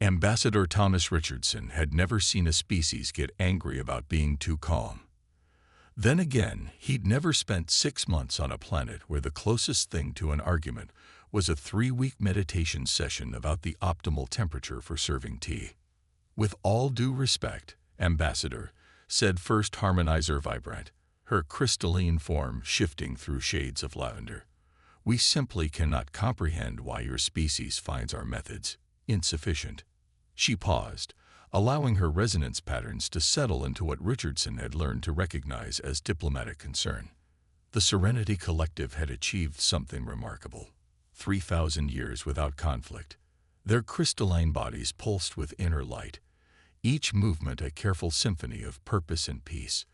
Ambassador Thomas Richardson had never seen a species get angry about being too calm. Then again, he'd never spent 6 months on a planet where the closest thing to an argument was a 3-week meditation session about the optimal temperature for serving tea. "With all due respect, Ambassador," said First Harmonizer Vibrant, her crystalline form shifting through shades of lavender, "we simply cannot comprehend why your species finds our methods insufficient." She paused, allowing her resonance patterns to settle into what Richardson had learned to recognize as diplomatic concern. The Serenity Collective had achieved something remarkable. 3,000 years without conflict. Their crystalline bodies pulsed with inner light, each movement a careful symphony of purpose and peace.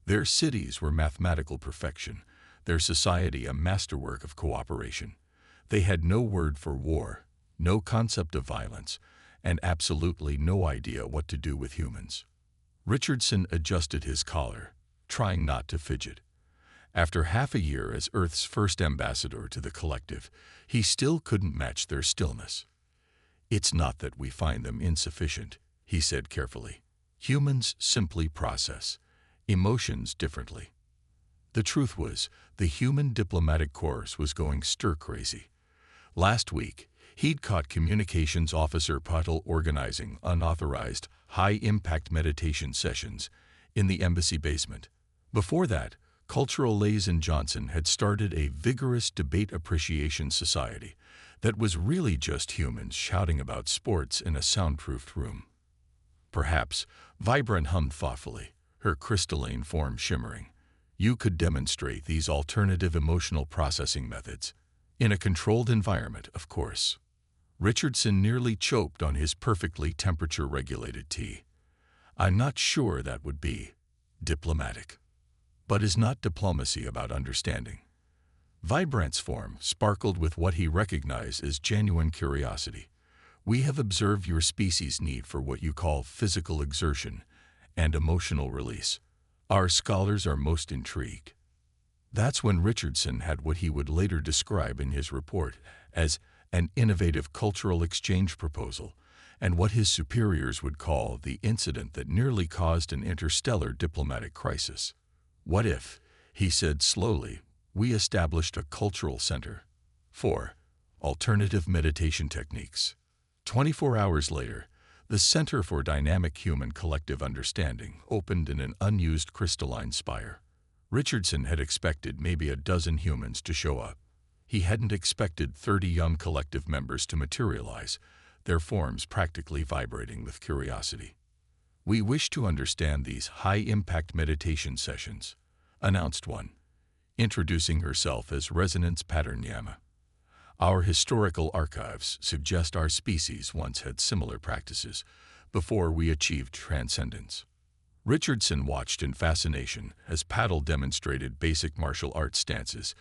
Their cities were mathematical perfection, their society a masterwork of cooperation. They had no word for war, no concept of violence, and absolutely no idea what to do with humans. Richardson adjusted his collar, trying not to fidget. After half a year as Earth's first ambassador to the collective, he still couldn't match their stillness. "It's not that we find them insufficient," he said carefully. "Humans simply process emotions differently." The truth was, the human diplomatic corps was going stir-crazy. Last week, he'd caught Communications Officer Patel organizing unauthorized, high-impact meditation sessions in the embassy basement. Before that, Cultural Liaison Johnson had started a vigorous debate appreciation society that was really just humans shouting about sports in a soundproofed room. "Perhaps," Vibrant hummed thoughtfully, her crystalline form shimmering, "you could demonstrate these alternative emotional processing methods. In a controlled environment, of course." Richardson nearly choked on his perfectly temperature-regulated tea. "I'm not sure that would be diplomatic. But is not diplomacy about understanding?" Vibrant's form sparkled with what he recognized as genuine curiosity. "We have observed your species' need for what you call physical exertion and emotional release. Our scholars are most intrigued." That's when Richardson had what he would later describe in his report as an innovative cultural exchange proposal, and what his superiors would call the incident that nearly caused an interstellar diplomatic crisis. "What if," he said slowly, "we established a cultural center for alternative meditation techniques?" 24 hours later, the Center for Dynamic Human Collective Understanding opened in an unused crystalline spire. Richardson had expected maybe a dozen humans to show up. He hadn't expected 30 young collective members to materialize, their forms practically vibrating with curiosity. "We wish to understand these high-impact meditation sessions," announced one, introducing herself as Resonance Pattern Yama. "Our historical archives suggest our species once had similar practices before we achieved transcendence." Richardson watched in fascination as Paddle demonstrated basic martial arts stances,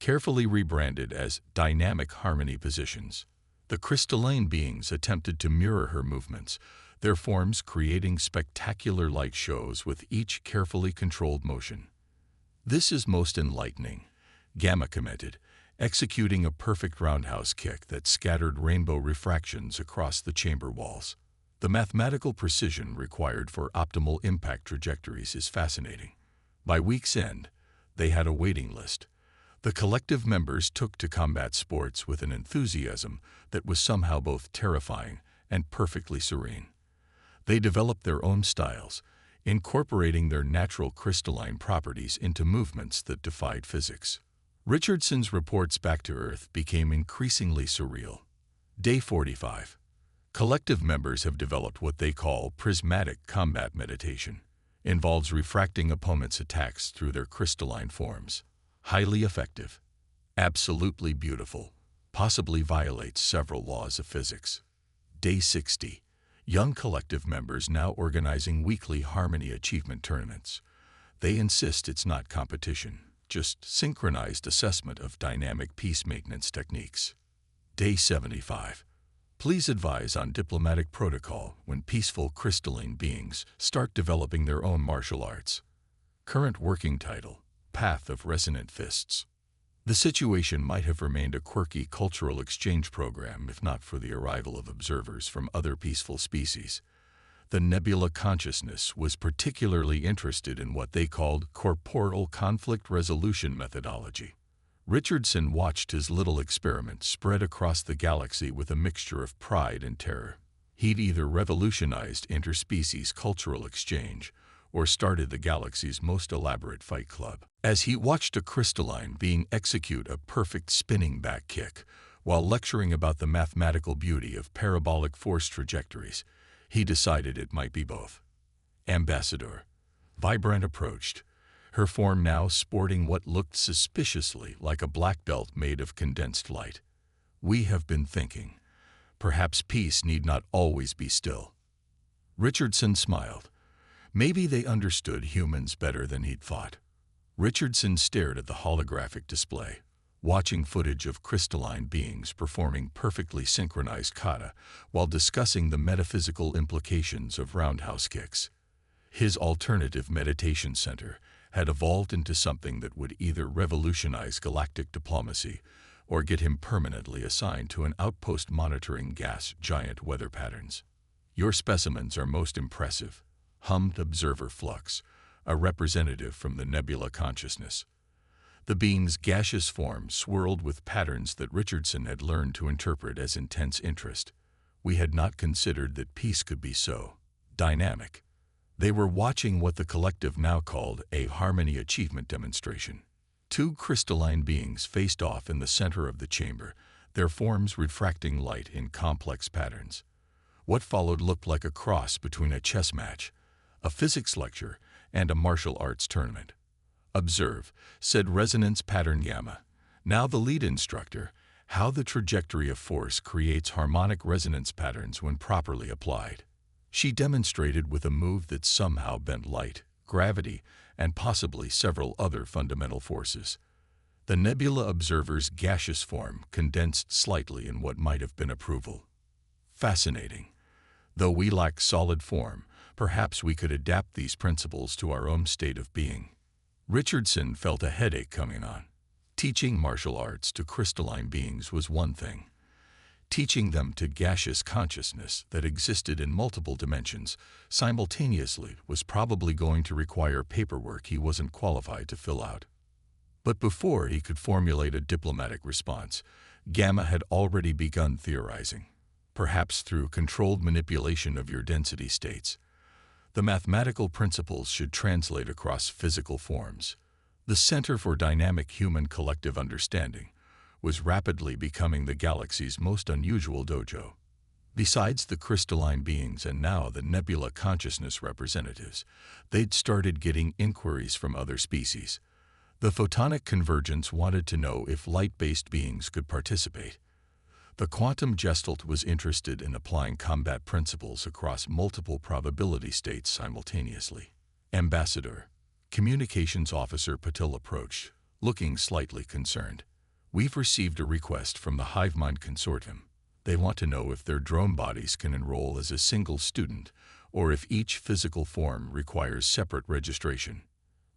carefully rebranded as dynamic harmony positions. The crystalline beings attempted to mirror her movements, their forms creating spectacular light shows with each carefully controlled motion. "This is most enlightening," Gamma commented, executing a perfect roundhouse kick that scattered rainbow refractions across the chamber walls. "The mathematical precision required for optimal impact trajectories is fascinating." By week's end, they had a waiting list. The collective members took to combat sports with an enthusiasm that was somehow both terrifying and perfectly serene. They developed their own styles, incorporating their natural crystalline properties into movements that defied physics. Richardson's reports back to Earth became increasingly surreal. Day 45. Collective members have developed what they call prismatic combat meditation. Involves refracting opponents' attacks through their crystalline forms. Highly effective. Absolutely beautiful. Possibly violates several laws of physics. Day 60. Young collective members now organizing weekly harmony achievement tournaments. They insist it's not competition, just synchronized assessment of dynamic peace maintenance techniques. Day 75. Please advise on diplomatic protocol when peaceful crystalline beings start developing their own martial arts. Current working title, Path of Resonant Fists. The situation might have remained a quirky cultural exchange program if not for the arrival of observers from other peaceful species. The nebula consciousness was particularly interested in what they called corporeal conflict resolution methodology. Richardson watched his little experiment spread across the galaxy with a mixture of pride and terror. He'd either revolutionized interspecies cultural exchange or started the galaxy's most elaborate fight club. As he watched a crystalline being execute a perfect spinning back kick while lecturing about the mathematical beauty of parabolic force trajectories, he decided it might be both. Ambassador Vibrant approached, her form now sporting what looked suspiciously like a black belt made of condensed light. "We have been thinking. Perhaps peace need not always be still." Richardson smiled. Maybe they understood humans better than he'd thought. Richardson stared at the holographic display, watching footage of crystalline beings performing perfectly synchronized kata while discussing the metaphysical implications of roundhouse kicks. His alternative meditation center had evolved into something that would either revolutionize galactic diplomacy or get him permanently assigned to an outpost monitoring gas giant weather patterns. "Your specimens are most impressive," hummed Observer Flux, a representative from the nebula consciousness. The being's gaseous form swirled with patterns that Richardson had learned to interpret as intense interest. "We had not considered that peace could be so dynamic." They were watching what the collective now called a harmony achievement demonstration. Two crystalline beings faced off in the center of the chamber, their forms refracting light in complex patterns. What followed looked like a cross between a chess match, a physics lecture, and a martial arts tournament. "Observe," said Resonance Pattern Gamma, now the lead instructor, "how the trajectory of force creates harmonic resonance patterns when properly applied." She demonstrated with a move that somehow bent light, gravity, and possibly several other fundamental forces. The nebula observer's gaseous form condensed slightly in what might have been approval. "Fascinating. Though we lack solid form, perhaps we could adapt these principles to our own state of being." Richardson felt a headache coming on. Teaching martial arts to crystalline beings was one thing. Teaching them to gaseous consciousness that existed in multiple dimensions simultaneously was probably going to require paperwork he wasn't qualified to fill out. But before he could formulate a diplomatic response, Gamma had already begun theorizing, perhaps through controlled manipulation of your density states. The mathematical principles should translate across physical forms. The Center for Dynamic Human Collective Understanding was rapidly becoming the galaxy's most unusual dojo. Besides the crystalline beings and now the nebula consciousness representatives, they'd started getting inquiries from other species. The Photonic Convergence wanted to know if light-based beings could participate. The Quantum Gestalt was interested in applying combat principles across multiple probability states simultaneously. "Ambassador," Communications Officer Patil approached, looking slightly concerned. "We've received a request from the HiveMind Consortium. They want to know if their drone bodies can enroll as a single student or if each physical form requires separate registration."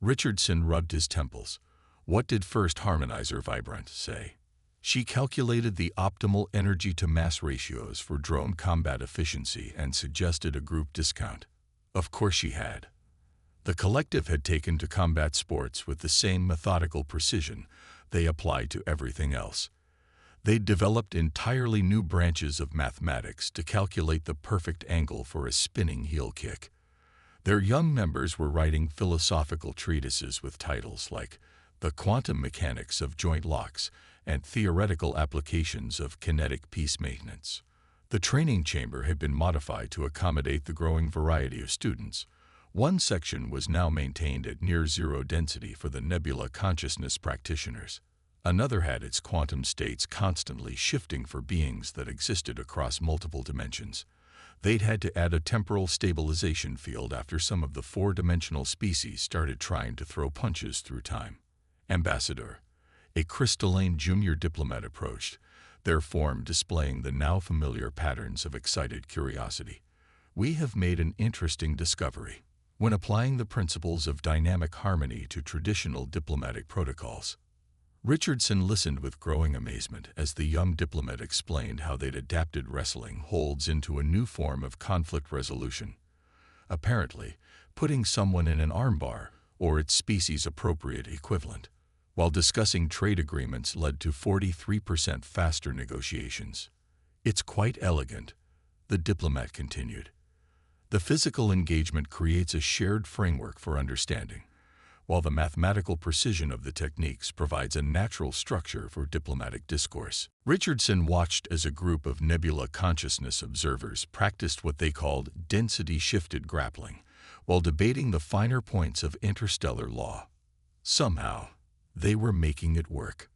Richardson rubbed his temples. What did First Harmonizer Vibrant say? She calculated the optimal energy-to-mass ratios for drone combat efficiency and suggested a group discount. Of course she had. The collective had taken to combat sports with the same methodical precision they applied to everything else. They'd developed entirely new branches of mathematics to calculate the perfect angle for a spinning heel kick. Their young members were writing philosophical treatises with titles like "The Quantum Mechanics of Joint Locks" and "Theoretical Applications of Kinetic Peace Maintenance." The training chamber had been modified to accommodate the growing variety of students. One section was now maintained at near-zero density for the nebula consciousness practitioners. Another had its quantum states constantly shifting for beings that existed across multiple dimensions. They'd had to add a temporal stabilization field after some of the four-dimensional species started trying to throw punches through time. "Ambassador," a crystalline junior diplomat approached, their form displaying the now familiar patterns of excited curiosity. "We have made an interesting discovery. When applying the principles of dynamic harmony to traditional diplomatic protocols." Richardson listened with growing amazement as the young diplomat explained how they'd adapted wrestling holds into a new form of conflict resolution. Apparently, putting someone in an armbar, or its species-appropriate equivalent, while discussing trade agreements led to 43% faster negotiations. It's quite elegant, the diplomat continued. The physical engagement creates a shared framework for understanding, while the mathematical precision of the techniques provides a natural structure for diplomatic discourse. Richardson watched as a group of nebula consciousness observers practiced what they called density-shifted grappling, while debating the finer points of interstellar law. Somehow, they were making it work.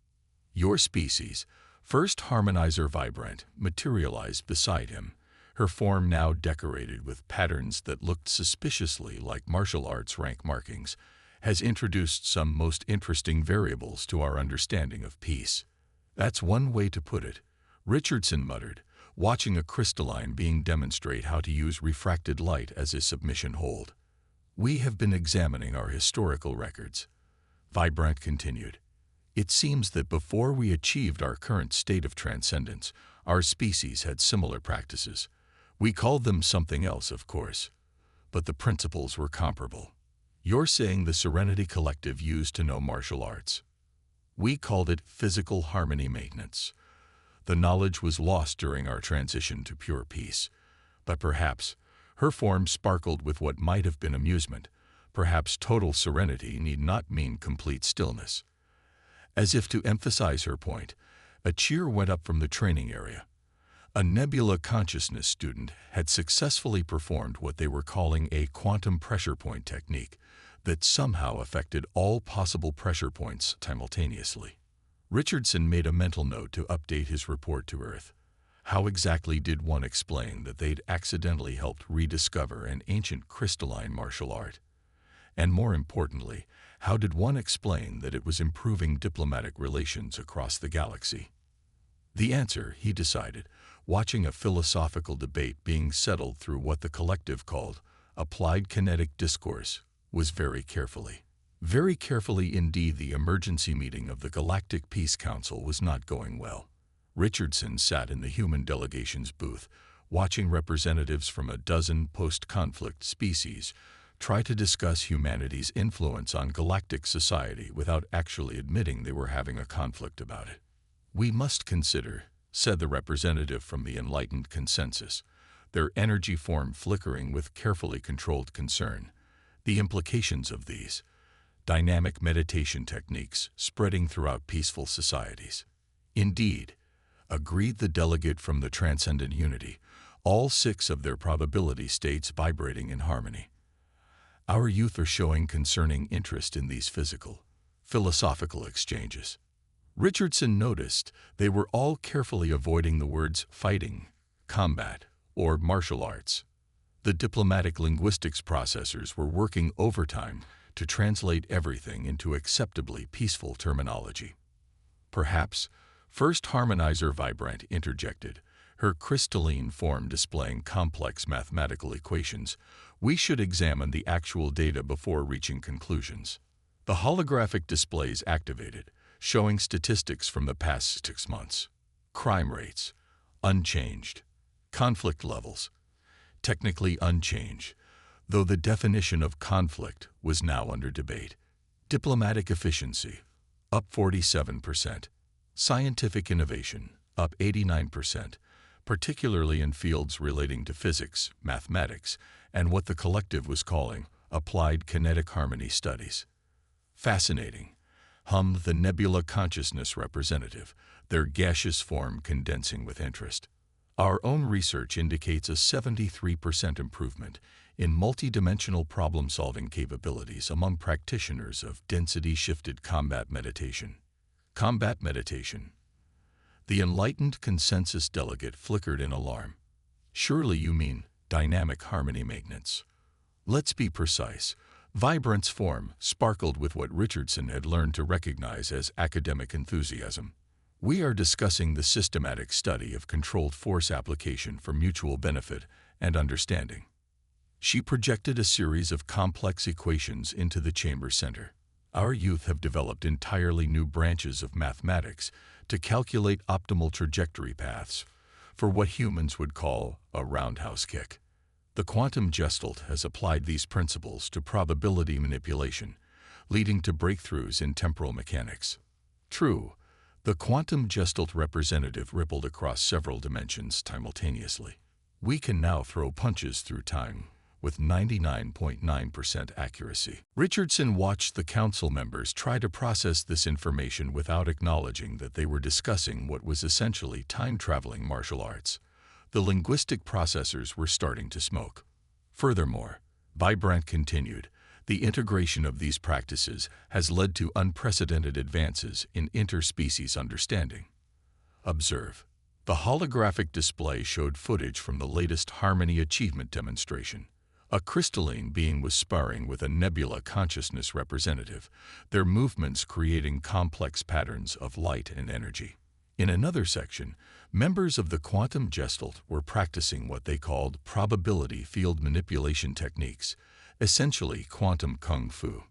Your species, first harmonizer vibrant, materialized beside him, her form now decorated with patterns that looked suspiciously like martial arts rank markings, has introduced some most interesting variables to our understanding of peace. That's one way to put it, Richardson muttered, watching a crystalline being demonstrate how to use refracted light as a submission hold. We have been examining our historical records. Vibrant continued. It seems that before we achieved our current state of transcendence, our species had similar practices. We called them something else, of course, but the principles were comparable. You're saying the Serenity Collective used to know martial arts. We called it physical harmony maintenance. The knowledge was lost during our transition to pure peace. But perhaps her form sparkled with what might have been amusement. Perhaps total serenity need not mean complete stillness. As if to emphasize her point, a cheer went up from the training area. A nebula consciousness student had successfully performed what they were calling a quantum pressure point technique that somehow affected all possible pressure points simultaneously. Richardson made a mental note to update his report to Earth. How exactly did one explain that they'd accidentally helped rediscover an ancient crystalline martial art? And more importantly, how did one explain that it was improving diplomatic relations across the galaxy? The answer, he decided, watching a philosophical debate being settled through what the collective called applied kinetic discourse, was very carefully indeed. The emergency meeting of the Galactic Peace Council was not going well. Richardson sat in the human delegation's booth, watching representatives from a dozen post-conflict species try to discuss humanity's influence on galactic society without actually admitting they were having a conflict about it. We must consider, said the representative from the enlightened consensus, their energy form flickering with carefully controlled concern, the implications of these dynamic meditation techniques spreading throughout peaceful societies. Indeed, agreed the delegate from the transcendent unity, all 6 of their probability states vibrating in harmony. Our youth are showing concerning interest in these philosophical exchanges. Richardson noticed they were all carefully avoiding the words fighting, combat, or martial arts. The diplomatic linguistics processors were working overtime to translate everything into acceptably peaceful terminology. Perhaps, first harmonizer vibrant interjected, her crystalline form displaying complex mathematical equations, we should examine the actual data before reaching conclusions. The holographic displays activated, showing statistics from the past 6 months. Crime rates, unchanged. Conflict levels, technically unchanged, though the definition of conflict was now under debate. Diplomatic efficiency, up 47%. Scientific innovation, up 89%, particularly in fields relating to physics, mathematics, and what the collective was calling applied kinetic harmony studies. Fascinating, hummed the nebula consciousness representative, their gaseous form condensing with interest. Our own research indicates a 73% improvement in multidimensional problem-solving capabilities among practitioners of density-shifted combat meditation. Combat meditation. The enlightened consensus delegate flickered in alarm. Surely you mean dynamic harmony maintenance. Let's be precise. Vibrant's form sparkled with what Richardson had learned to recognize as academic enthusiasm. We are discussing the systematic study of controlled force application for mutual benefit and understanding. She projected a series of complex equations into the chamber center. Our youth have developed entirely new branches of mathematics to calculate optimal trajectory paths for what humans would call a roundhouse kick. The quantum gestalt has applied these principles to probability manipulation, leading to breakthroughs in temporal mechanics. True, the quantum gestalt representative rippled across several dimensions simultaneously. We can now throw punches through time with 99.9% accuracy. Richardson watched the council members try to process this information without acknowledging that they were discussing what was essentially time-traveling martial arts. The linguistic processors were starting to smoke. Furthermore, Vibrant continued, the integration of these practices has led to unprecedented advances in interspecies understanding. Observe. The holographic display showed footage from the latest Harmony Achievement demonstration. A crystalline being was sparring with a nebula consciousness representative, their movements creating complex patterns of light and energy. In another section, members of the quantum gestalt were practicing what they called probability field manipulation techniques, essentially quantum kung fu.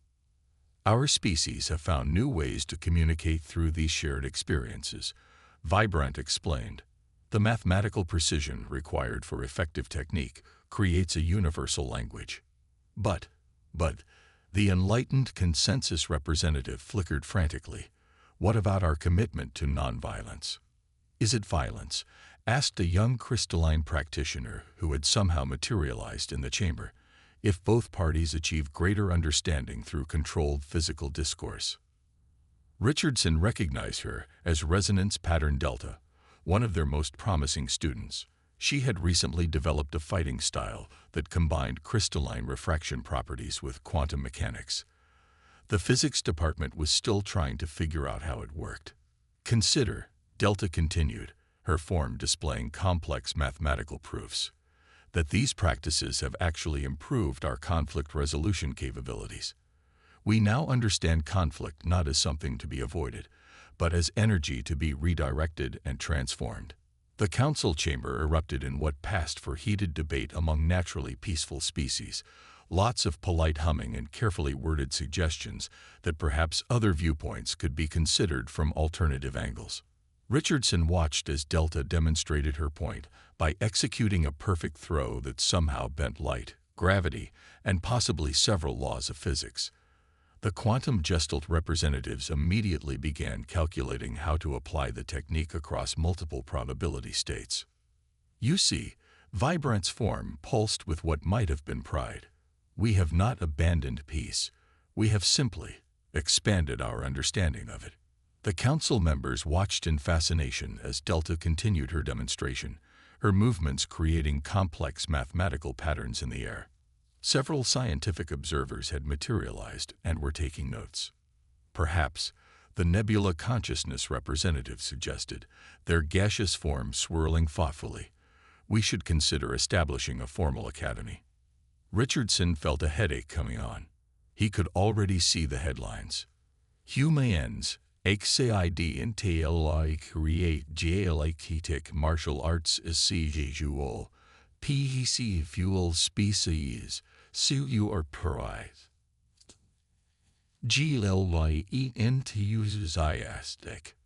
Our species have found new ways to communicate through these shared experiences, Vibrant explained. The mathematical precision required for effective technique creates a universal language. But, the enlightened consensus representative flickered frantically. What about our commitment to nonviolence? Is it violence? Asked a young crystalline practitioner who had somehow materialized in the chamber, if both parties achieve greater understanding through controlled physical discourse. Richardson recognized her as Resonance Pattern Delta, one of their most promising students. She had recently developed a fighting style that combined crystalline refraction properties with quantum mechanics. The physics department was still trying to figure out how it worked. Consider, Delta continued, her form displaying complex mathematical proofs, that these practices have actually improved our conflict resolution capabilities. We now understand conflict not as something to be avoided, but as energy to be redirected and transformed. The council chamber erupted in what passed for heated debate among naturally peaceful species, lots of polite humming and carefully worded suggestions that perhaps other viewpoints could be considered from alternative angles. Richardson watched as Delta demonstrated her point by executing a perfect throw that somehow bent light, gravity, and possibly several laws of physics. The quantum gestalt representatives immediately began calculating how to apply the technique across multiple probability states. You see, Vibrant's form pulsed with what might have been pride. We have not abandoned peace. We have simply expanded our understanding of it. The council members watched in fascination as Delta continued her demonstration, her movements creating complex mathematical patterns in the air. Several scientific observers had materialized and were taking notes. Perhaps, the nebula consciousness representative suggested, their gaseous form swirling thoughtfully, we should consider establishing a formal academy. Richardson felt a headache coming on. He could already see the headlines. Humans, XAID Intellai create Galactic martial arts is usual. PC fuel species, so you are prize. GLY eat enthusiastic.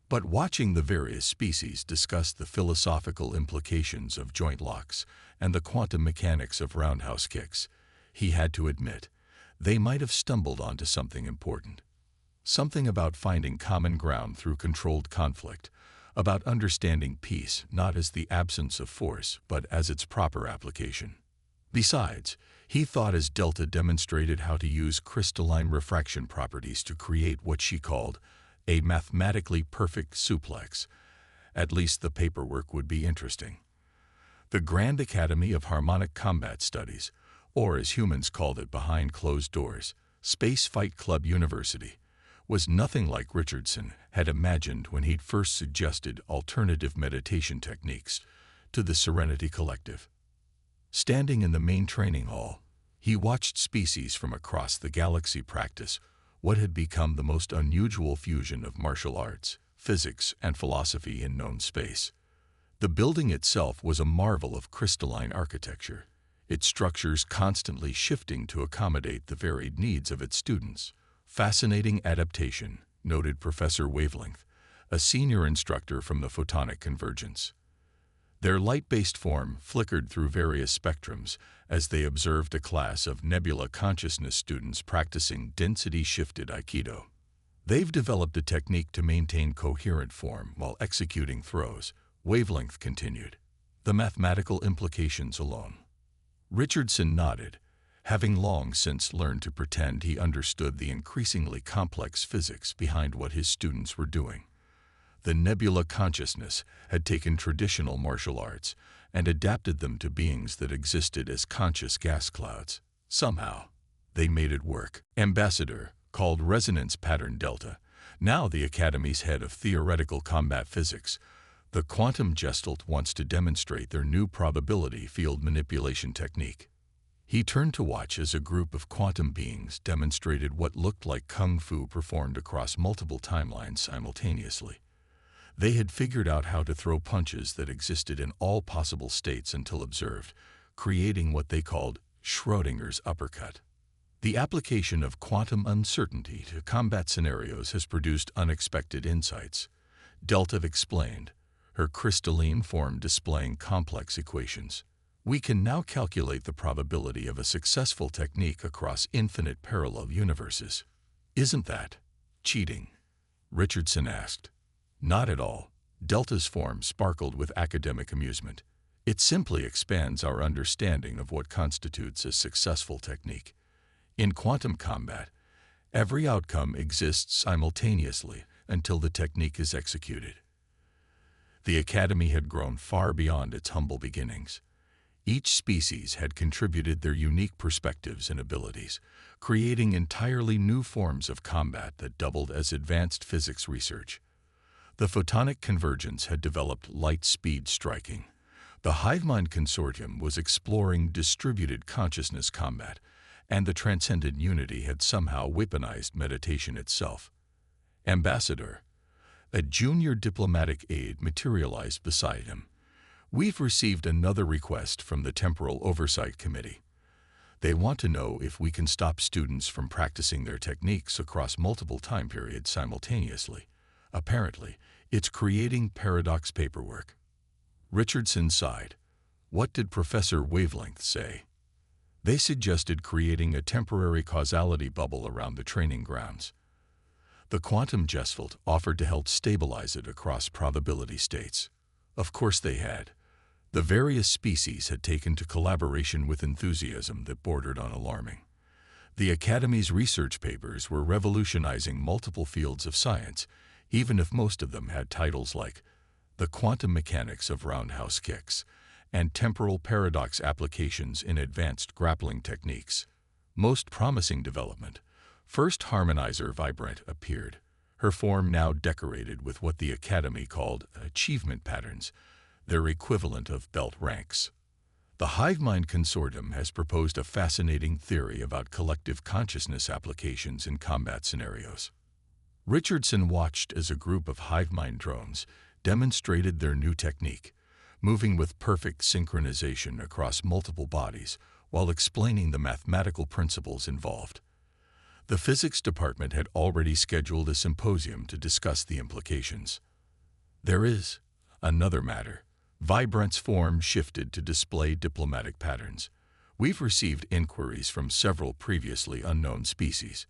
But watching the various species discuss the philosophical implications of joint locks and the quantum mechanics of roundhouse kicks, he had to admit, they might have stumbled onto something important. Something about finding common ground through controlled conflict, about understanding peace not as the absence of force but as its proper application. Besides, he thought as Delta demonstrated how to use crystalline refraction properties to create what she called a mathematically perfect suplex. At least the paperwork would be interesting. The Grand Academy of Harmonic Combat Studies, or as humans called it behind closed doors, Space Fight Club University, was nothing like Richardson had imagined when he'd first suggested alternative meditation techniques to the Serenity Collective. Standing in the main training hall, he watched species from across the galaxy practice what had become the most unusual fusion of martial arts, physics, and philosophy in known space. The building itself was a marvel of crystalline architecture, its structures constantly shifting to accommodate the varied needs of its students. Fascinating adaptation, noted Professor Wavelength, a senior instructor from the photonic convergence. Their light-based form flickered through various spectrums as they observed a class of nebula consciousness students practicing density-shifted Aikido. They've developed a technique to maintain coherent form while executing throws, Wavelength continued. The mathematical implications alone. Richardson nodded, having long since learned to pretend he understood the increasingly complex physics behind what his students were doing. The nebula consciousness had taken traditional martial arts and adapted them to beings that existed as conscious gas clouds. Somehow, they made it work. Ambassador, called Resonance Pattern Delta, now the Academy's head of theoretical combat physics, the quantum gestalt wants to demonstrate their new probability field manipulation technique. He turned to watch as a group of quantum beings demonstrated what looked like kung fu performed across multiple timelines simultaneously. They had figured out how to throw punches that existed in all possible states until observed, creating what they called Schrödinger's uppercut. The application of quantum uncertainty to combat scenarios has produced unexpected insights, Delta explained, her crystalline form displaying complex equations. We can now calculate the probability of a successful technique across infinite parallel universes. Isn't that cheating? Richardson asked. Not at all. Delta's form sparkled with academic amusement. It simply expands our understanding of what constitutes a successful technique. In quantum combat, every outcome exists simultaneously until the technique is executed. The Academy had grown far beyond its humble beginnings. Each species had contributed their unique perspectives and abilities, creating entirely new forms of combat that doubled as advanced physics research. The photonic convergence had developed light-speed striking. The HiveMind Consortium was exploring distributed consciousness combat, and the Transcendent Unity had somehow weaponized meditation itself. Ambassador, a junior diplomatic aide, materialized beside him. We've received another request from the Temporal Oversight Committee. They want to know if we can stop students from practicing their techniques across multiple time periods simultaneously. Apparently, it's creating paradox paperwork. Richardson sighed. What did Professor Wavelength say? They suggested creating a temporary causality bubble around the training grounds. The quantum gestalt offered to help stabilize it across probability states. Of course they had. The various species had taken to collaboration with enthusiasm that bordered on alarming. The Academy's research papers were revolutionizing multiple fields of science, even if most of them had titles like The Quantum Mechanics of Roundhouse Kicks and Temporal Paradox Applications in Advanced Grappling Techniques. Most promising development, first harmonizer Vibrant appeared, her form now decorated with what the Academy called achievement patterns, their equivalent of belt ranks. The HiveMind Consortium has proposed a fascinating theory about collective consciousness applications in combat scenarios. Richardson watched as a group of HiveMind drones demonstrated their new technique, moving with perfect synchronization across multiple bodies while explaining the mathematical principles involved. The physics department had already scheduled a symposium to discuss the implications. There is another matter. Vibrant's form shifted to display diplomatic patterns. We've received inquiries from several previously unknown species.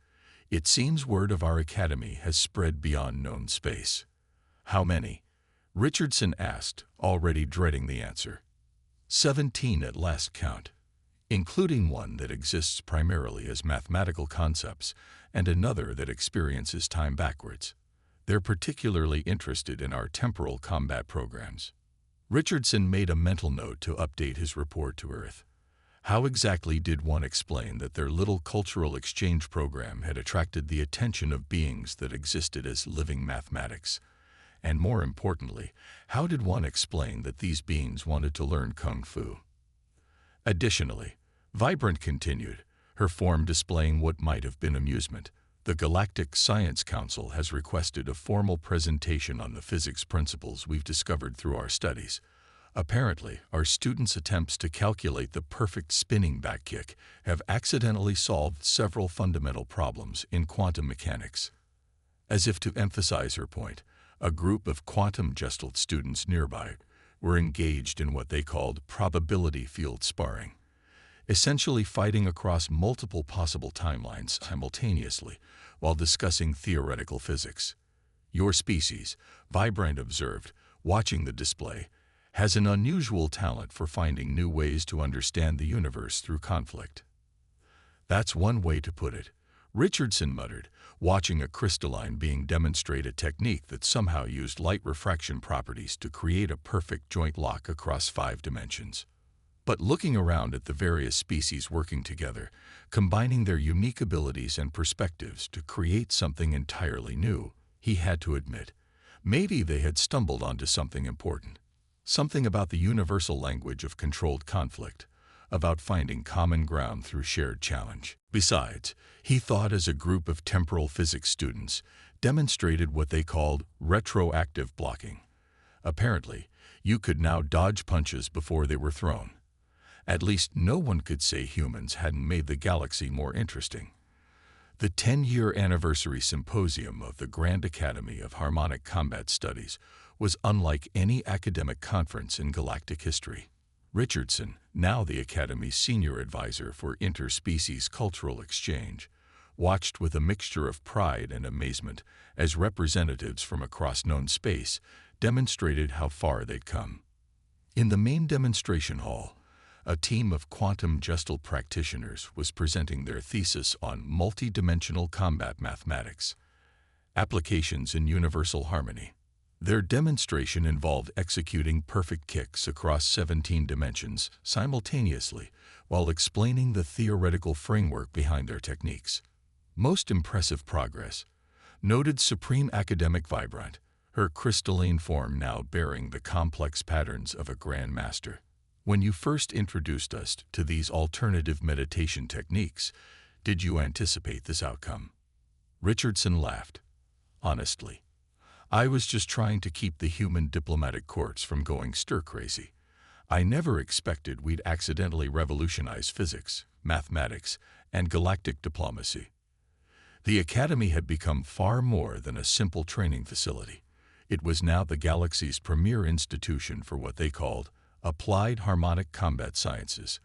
It seems word of our Academy has spread beyond known space. How many? Richardson asked, already dreading the answer. 17 at last count, including one that exists primarily as mathematical concepts and another that experiences time backwards. They're particularly interested in our temporal combat programs. Richardson made a mental note to update his report to Earth. How exactly did one explain that their little cultural exchange program had attracted the attention of beings that existed as living mathematics? And more importantly, how did one explain that these beings wanted to learn kung fu? Additionally, Vibrant continued, her form displaying what might have been amusement. The Galactic Science Council has requested a formal presentation on the physics principles we've discovered through our studies. Apparently, our students' attempts to calculate the perfect spinning back kick have accidentally solved several fundamental problems in quantum mechanics. As if to emphasize her point, a group of quantum gestalt students nearby were engaged in what they called probability field sparring, essentially fighting across multiple possible timelines simultaneously while discussing theoretical physics. Your species, Vibrant observed, watching the display, has an unusual talent for finding new ways to understand the universe through conflict. That's one way to put it, Richardson muttered, watching a crystalline being demonstrate a technique that somehow used light refraction properties to create a perfect joint lock across 5 dimensions. But looking around at the various species working together, combining their unique abilities and perspectives to create something entirely new, he had to admit, maybe they had stumbled onto something important. Something about the universal language of controlled conflict, about finding common ground through shared challenge. Besides, he thought as a group of temporal physics students demonstrated what they called retroactive blocking. Apparently, you could now dodge punches before they were thrown. At least no one could say humans hadn't made the galaxy more interesting. The 10-year anniversary symposium of the Grand Academy of Harmonic Combat Studies was unlike any academic conference in galactic history. Richardson, now the Academy's senior advisor for interspecies cultural exchange, watched with a mixture of pride and amazement as representatives from across known space demonstrated how far they'd come. In the main demonstration hall, a team of quantum gestalt practitioners was presenting their thesis on multi-dimensional combat mathematics, applications in universal harmony. Their demonstration involved executing perfect kicks across 17 dimensions simultaneously while explaining the theoretical framework behind their techniques. Most impressive progress, noted Supreme Academic Vibrant, her crystalline form now bearing the complex patterns of a Grand Master. When you first introduced us to these alternative meditation techniques, did you anticipate this outcome? Richardson laughed. Honestly, I was just trying to keep the human diplomatic courts from going stir-crazy. I never expected we'd accidentally revolutionize physics, mathematics, and galactic diplomacy. The Academy had become far more than a simple training facility. It was now the galaxy's premier institution for what they called applied harmonic combat sciences.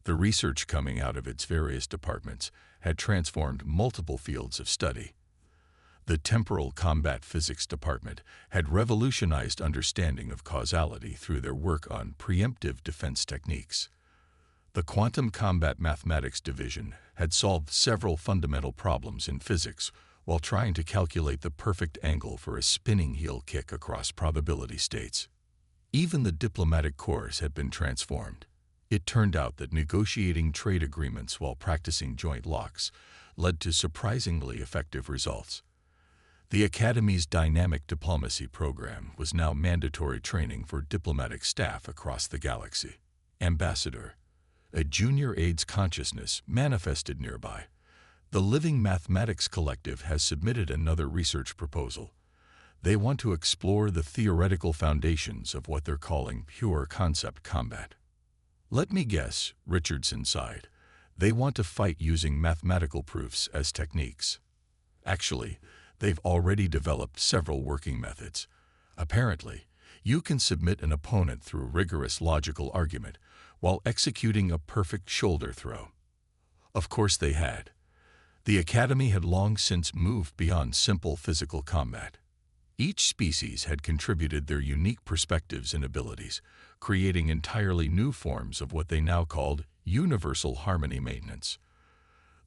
The research coming out of its various departments had transformed multiple fields of study. The Temporal Combat Physics Department had revolutionized understanding of causality through their work on preemptive defense techniques. The Quantum Combat Mathematics Division had solved several fundamental problems in physics while trying to calculate the perfect angle for a spinning heel kick across probability states. Even the diplomatic corps had been transformed. It turned out that negotiating trade agreements while practicing joint locks led to surprisingly effective results. The Academy's dynamic diplomacy program was now mandatory training for diplomatic staff across the galaxy. Ambassador, a junior aide's consciousness manifested nearby. The Living Mathematics Collective has submitted another research proposal. They want to explore the theoretical foundations of what they're calling pure concept combat. Let me guess, Richardson sighed. They want to fight using mathematical proofs as techniques. Actually, they've already developed several working methods. Apparently, you can submit an opponent through rigorous logical argument while executing a perfect shoulder throw. Of course they had. The Academy had long since moved beyond simple physical combat. Each species had contributed their unique perspectives and abilities, creating entirely new forms of what they now called universal harmony maintenance.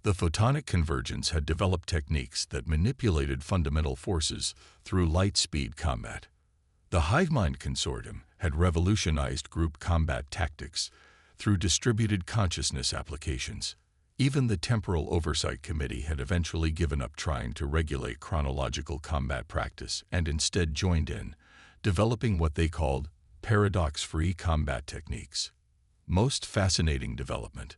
The photonic convergence had developed techniques that manipulated fundamental forces through light-speed combat. The HiveMind Consortium had revolutionized group combat tactics through distributed consciousness applications. Even the Temporal Oversight Committee had eventually given up trying to regulate chronological combat practice and instead joined in, developing what they called paradox-free combat techniques. Most fascinating development,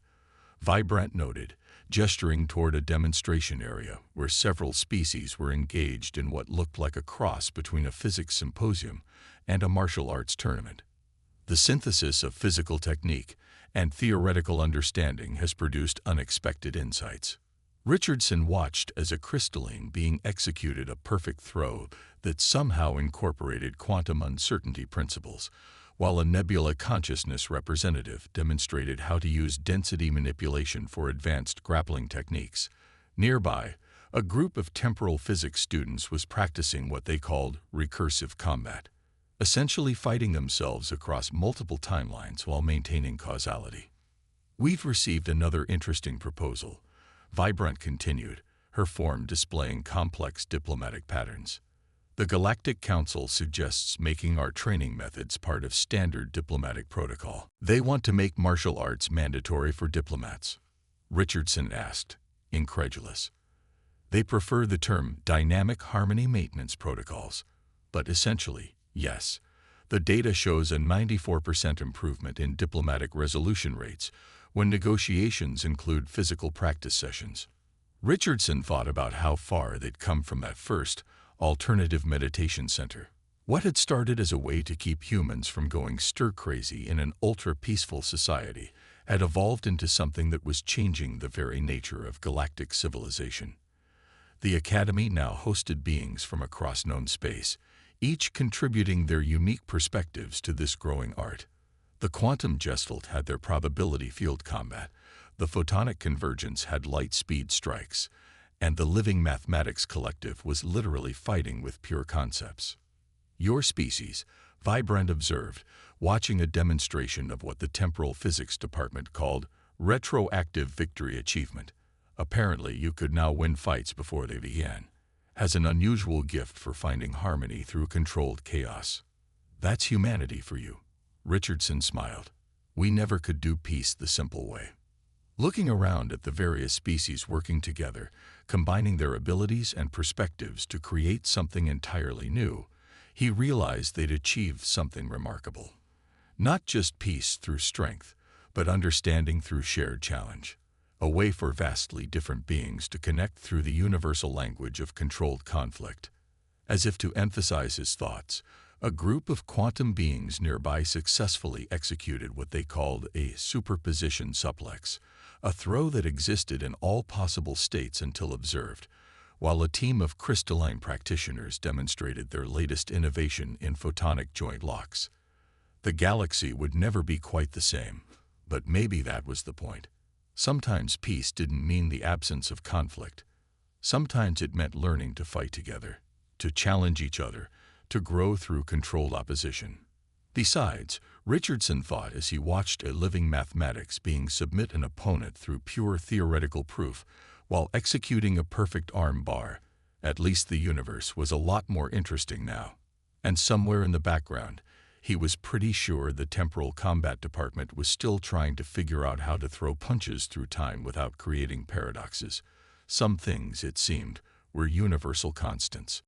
Vibrant noted, gesturing toward a demonstration area where several species were engaged in what looked like a cross between a physics symposium and a martial arts tournament. The synthesis of physical technique and theoretical understanding has produced unexpected insights. Richardson watched as a crystalline being executed a perfect throw that somehow incorporated quantum uncertainty principles, while a nebula consciousness representative demonstrated how to use density manipulation for advanced grappling techniques. Nearby, a group of temporal physics students was practicing what they called recursive combat, essentially fighting themselves across multiple timelines while maintaining causality. "We've received another interesting proposal," Vibrant continued, her form displaying complex diplomatic patterns. "The Galactic Council suggests making our training methods part of standard diplomatic protocol. They want to make martial arts mandatory for diplomats." Richardson asked, incredulous. "They prefer the term dynamic harmony maintenance protocols, but essentially, yes. The data shows a 94% improvement in diplomatic resolution rates when negotiations include physical practice sessions." Richardson thought about how far they'd come from that first alternative meditation center. What had started as a way to keep humans from going stir-crazy in an ultra-peaceful society had evolved into something that was changing the very nature of galactic civilization. The Academy now hosted beings from across known space, each contributing their unique perspectives to this growing art. The quantum gestalt had their probability field combat, the photonic convergence had light-speed strikes, and the living mathematics collective was literally fighting with pure concepts. "Your species," Vibrant observed, watching a demonstration of what the temporal physics department called retroactive victory achievement. "Apparently you could now win fights before they began. Has an unusual gift for finding harmony through controlled chaos." "That's humanity for you," Richardson smiled. "We never could do peace the simple way." Looking around at the various species working together, combining their abilities and perspectives to create something entirely new, he realized they'd achieved something remarkable. Not just peace through strength, but understanding through shared challenge. A way for vastly different beings to connect through the universal language of controlled conflict. As if to emphasize his thoughts, a group of quantum beings nearby successfully executed what they called a superposition suplex, a throw that existed in all possible states until observed, while a team of crystalline practitioners demonstrated their latest innovation in photonic joint locks. The galaxy would never be quite the same, but maybe that was the point. Sometimes peace didn't mean the absence of conflict. Sometimes it meant learning to fight together, to challenge each other, to grow through controlled opposition. Besides, Richardson thought as he watched a living mathematics being submit an opponent through pure theoretical proof while executing a perfect arm bar, at least the universe was a lot more interesting now. And somewhere in the background, he was pretty sure the temporal combat department was still trying to figure out how to throw punches through time without creating paradoxes. Some things, it seemed, were universal constants.